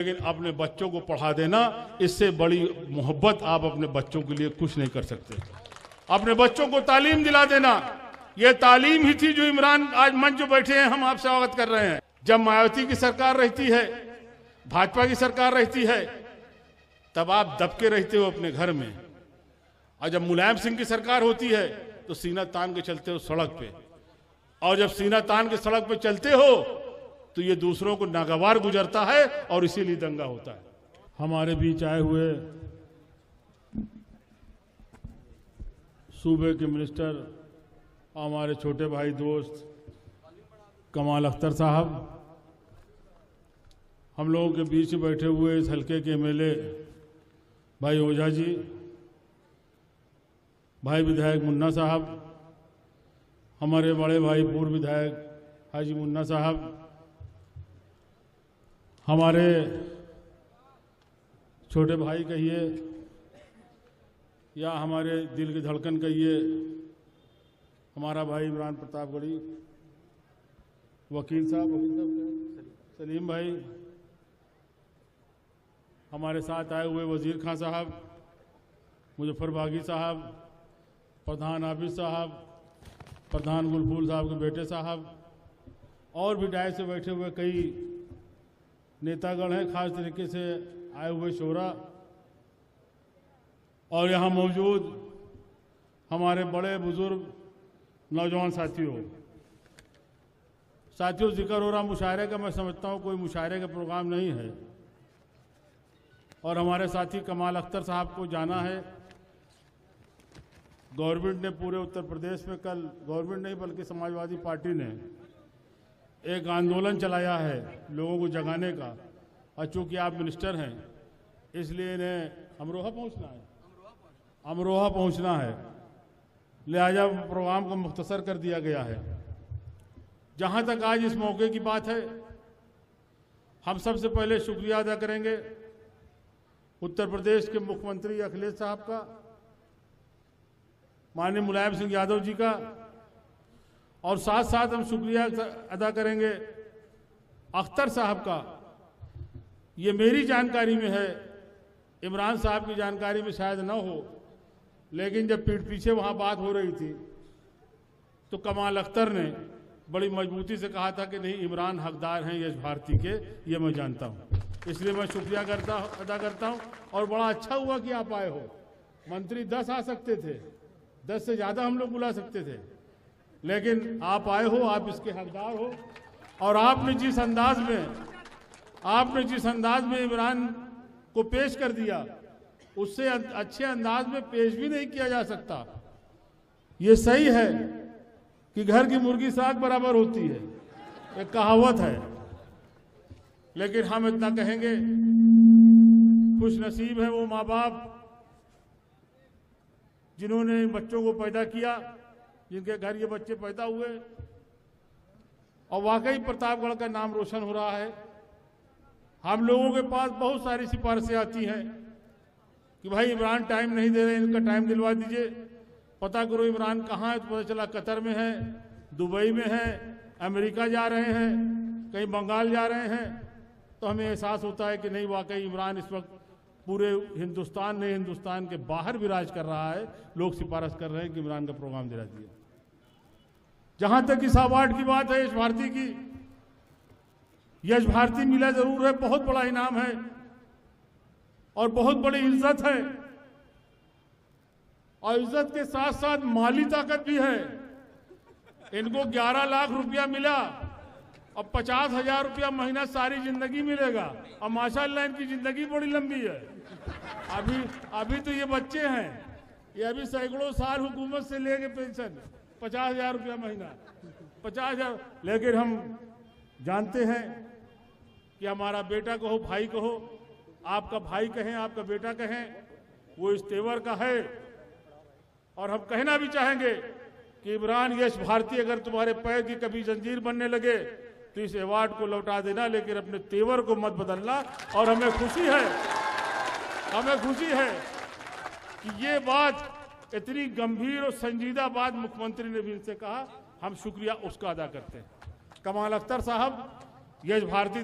लेकिन अपने बच्चों को पढ़ा देना, इससे बड़ी मोहब्बत आप अपने बच्चों के लिए कुछ नहीं कर सकते। अपने बच्चों को तालीम दिला देना, यह तालीम ही थी जो इमरान आज मंच जो बैठे हैं हम आपसे अवगत कर रहे हैं। जब मायावती की सरकार रहती है, भाजपा की सरकार रहती है, तब आप दबके रहते हो अपने घर में, और जब मुलायम सिंह की सरकार होती है तो सीना तान के चलते हो सड़क पे, और जब सीना तान के सड़क पे चलते हो तो ये दूसरों को नागवार गुजरता है और इसीलिए दंगा होता है। हमारे बीच आए हुए सूबे के मिनिस्टर, हमारे छोटे भाई दोस्त कमाल अख्तर साहब, हम लोगों के बीच बैठे हुए इस हल्के के एमएलए भाई ओझा जी, भाई विधायक मुन्ना साहब, हमारे बड़े भाई पूर्व विधायक हाजी मुन्ना साहब, हमारे छोटे भाई कहिए या हमारे दिल की धड़कन कहिए, हमारा भाई इमरान प्रतापगढ़ी, वकील साहब सलीम भाई, हमारे साथ आए हुए वजीर खान साहब, मुजफ्फर बागी साहब, प्रधान आबिद साहब, प्रधान गुलफूल साहब के बेटे साहब, और भी डाय से बैठे हुए कई नेतागण हैं, खास तरीके से आए हुए शोरा, और यहाँ मौजूद हमारे बड़े बुजुर्ग नौजवान साथियों, जिक्र हो रहा मुशायरे का, मैं समझता हूँ कोई मुशायरे का प्रोग्राम नहीं है, और हमारे साथी कमाल अख्तर साहब को जाना है। गवर्नमेंट ने पूरे उत्तर प्रदेश में कल, गवर्नमेंट नहीं बल्कि समाजवादी पार्टी ने एक आंदोलन चलाया है लोगों को जगाने का, और चूंकि आप मिनिस्टर हैं इसलिए इन्हें अमरोहा पहुंचना है, लिहाजा प्रोग्राम को मुख्तसर कर दिया गया है। जहां तक आज इस मौके की बात है, हम सबसे पहले शुक्रिया अदा करेंगे उत्तर प्रदेश के मुख्यमंत्री अखिलेश साहब का, माननीय मुलायम सिंह यादव जी का, और साथ साथ हम शुक्रिया अदा करेंगे अख्तर साहब का। ये मेरी जानकारी में है, इमरान साहब की जानकारी में शायद न हो, लेकिन जब पीठ पीछे वहां बात हो रही थी तो कमाल अख्तर ने बड़ी मजबूती से कहा था कि नहीं, इमरान हकदार हैं यश भारती के, ये मैं जानता हूं, इसलिए मैं शुक्रिया अदा करता हूं। और बड़ा अच्छा हुआ कि आप आए हो। मंत्री 10 आ सकते थे, 10 से ज्यादा हम लोग बुला सकते थे, लेकिन आप आए हो, आप इसके हकदार हो, और आपने जिस अंदाज में इमरान को पेश कर दिया, उससे अच्छे अंदाज में पेश भी नहीं किया जा सकता। ये सही है कि घर की मुर्गी साग बराबर होती है, एक कहावत है, लेकिन हम इतना कहेंगे, खुश नसीब है वो माँ बाप जिन्होंने बच्चों को पैदा किया, जिनके घर ये बच्चे पैदा हुए, और वाकई प्रतापगढ़ का नाम रोशन हो रहा है। हम लोगों के पास बहुत सारी सिफारिशें आती हैं कि भाई इमरान टाइम नहीं दे रहे, इनका टाइम दिलवा दीजिए, पता करो इमरान कहाँ है, तो पता चला कतर में है, दुबई में है, अमेरिका जा रहे हैं, कहीं बंगाल जा रहे हैं। तो हमें एहसास होता है कि नहीं, वाकई इमरान इस वक्त पूरे हिंदुस्तान ने, हिंदुस्तान के बाहर विराज कर रहा है। लोग सिफारिश कर रहे हैं कि इमरान का प्रोग्राम दिला दिए। जहां तक इस अवार्ड की बात है, यश भारती की, यश भारती मिला जरूर है, बहुत बड़ा इनाम है और बहुत बड़ी इज्जत है, और इज्जत के साथ साथ माली ताकत भी है। इनको 11 लाख रुपया मिला और 50,000 रुपया महीना सारी जिंदगी मिलेगा, और माशाअल्लाह इनकी जिंदगी बड़ी लंबी है। अभी तो ये बच्चे हैं, ये अभी सैकड़ों साल हुकूमत से लेके पेंशन 50,000 रुपया महीना, 50,000। लेकिन हम जानते हैं कि हमारा बेटा कहो, भाई कहो, आपका भाई कहें, आपका बेटा कहें, वो इस तेवर का है। और हम कहना भी चाहेंगे कि इमरान यश भारती, अगर तुम्हारे पैर की कभी जंजीर बनने लगे तो इस अवार्ड को लौटा देना, लेकिन अपने तेवर को मत बदलना। और हमें खुशी है कि ये बात, इतनी गंभीर और संजीदा बात मुख्यमंत्री ने भी इनसे कहा, हम शुक्रिया उसका अदा करते हैं। कमाल अख्तर साहब, यश भारती